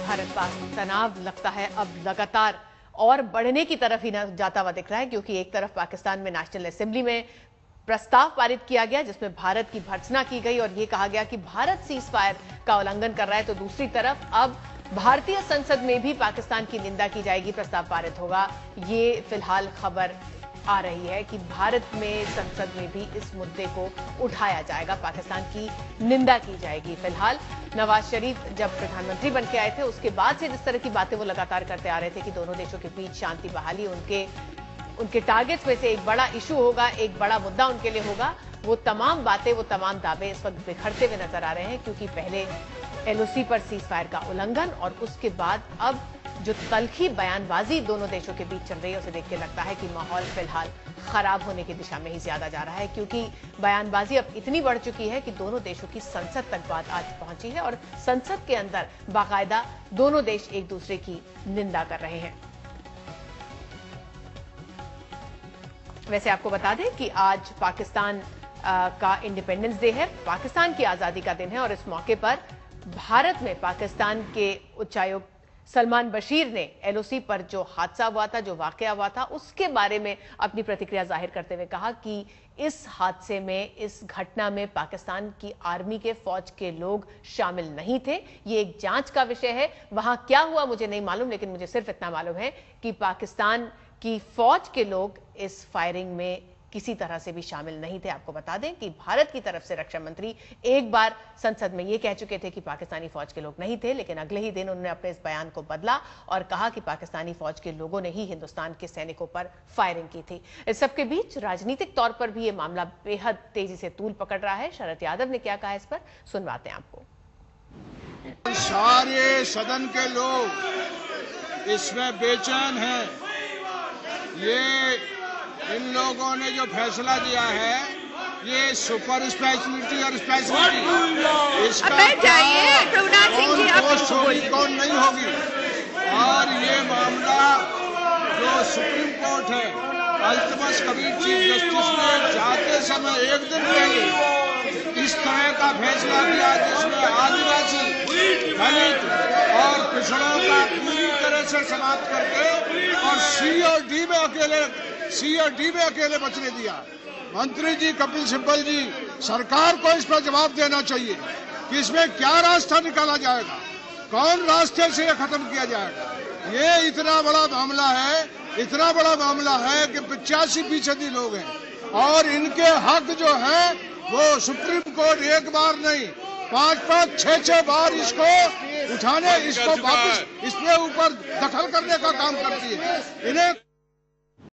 भारत पाक तनाव लगता है अब लगातार और बढ़ने की तरफ ही जाता हुआ दिख रहा है, क्योंकि एक तरफ पाकिस्तान में नेशनल असेंबली में प्रस्ताव पारित किया गया जिसमें भारत की भर्त्सना की गई और यह कहा गया कि भारत सीज फायर का उल्लंघन कर रहा है, तो दूसरी तरफ अब भारतीय संसद में भी पाकिस्तान की निंदा की जाएगी, प्रस्ताव पारित होगा। ये फिलहाल खबर आ रही है कि भारत में संसद में भी इस मुद्दे को उठाया जाएगा, पाकिस्तान की निंदा की जाएगी। फिलहाल नवाज शरीफ जब प्रधानमंत्री बन के आए थे उसके बाद से जिस तरह की बातें वो लगातार करते आ रहे थे कि दोनों देशों के बीच शांति बहाली उनके टारगेट्स में से एक बड़ा इशू होगा, एक बड़ा मुद्दा उनके लिए होगा, वो तमाम बातें, वो तमाम दावे इस वक्त बिखरते हुए नजर आ रहे हैं, क्योंकि पहले एलओसी पर सीज फायर का उल्लंघन और उसके बाद अब जो तल्खी बयानबाजी दोनों देशों के बीच चल रही है उसे देख के लगता है कि माहौल फिलहाल खराब होने की दिशा में ही ज्यादा जा रहा है, क्योंकि बयानबाजी अब इतनी बढ़ चुकी है कि दोनों देशों की संसद तक बात आज पहुंची है और संसद के अंदर बाकायदा दोनों देश एक दूसरे की निंदा कर रहे हैं। वैसे आपको बता दें कि आज पाकिस्तान का इंडिपेंडेंस डे है, पाकिस्तान की आजादी का दिन है और इस मौके पर भारत में पाकिस्तान के उच्चायुक्त सलमान बशीर ने एलओसी पर जो हादसा हुआ था, जो वाकया हुआ था, उसके बारे में अपनी प्रतिक्रिया जाहिर करते हुए कहा कि इस हादसे में, इस घटना में पाकिस्तान की आर्मी के फौज के लोग शामिल नहीं थे। ये एक जांच का विषय है, वहां क्या हुआ मुझे नहीं मालूम, लेकिन मुझे सिर्फ इतना मालूम है कि पाकिस्तान की फौज के लोग इस फायरिंग में किसी तरह से भी शामिल नहीं थे। आपको बता दें कि भारत की तरफ से रक्षा मंत्री एक बार संसद में यह कह चुके थे कि पाकिस्तानी फौज के लोग नहीं थे, लेकिन अगले ही दिन उन्होंने अपने इस बयान को बदला और कहा कि पाकिस्तानी फौज के लोगों ने ही हिंदुस्तान के सैनिकों पर फायरिंग की थी। इस सबके बीच राजनीतिक तौर पर भी यह मामला बेहद तेजी से तूल पकड़ रहा है। शरद यादव ने क्या कहा इस पर, सुनवाते हैं आपको। सारे सदन के लोग इसमें बेचैन हैं। ये इन लोगों ने जो फैसला दिया है, ये सुपर स्पेशलिटी और स्पेशलिटी इसका पोस्ट होगी, कौन नहीं होगी। और ये मामला जो सुप्रीम कोर्ट है, अल्तमस कबीर चीफ जस्टिस ने जाते समय एक दिन पहले इस तरह का फैसला किया जिसमें आदिवासी, दलित और पिछड़ों का पूरी तरह से समाप्त करके और सी और डी में अकेले बचने दिया। मंत्री जी कपिल सिब्बल जी, सरकार को इस पर जवाब देना चाहिए कि इसमें क्या रास्ता निकाला जाएगा, कौन रास्ते से यह खत्म किया जाएगा। ये इतना बड़ा मामला है कि 85% लोग हैं और इनके हक जो है वो सुप्रीम कोर्ट एक बार नहीं 5-5, 6-6 बार इसको उठाने, इसको वापस इसके ऊपर दखल करने का काम करती है। इन्हें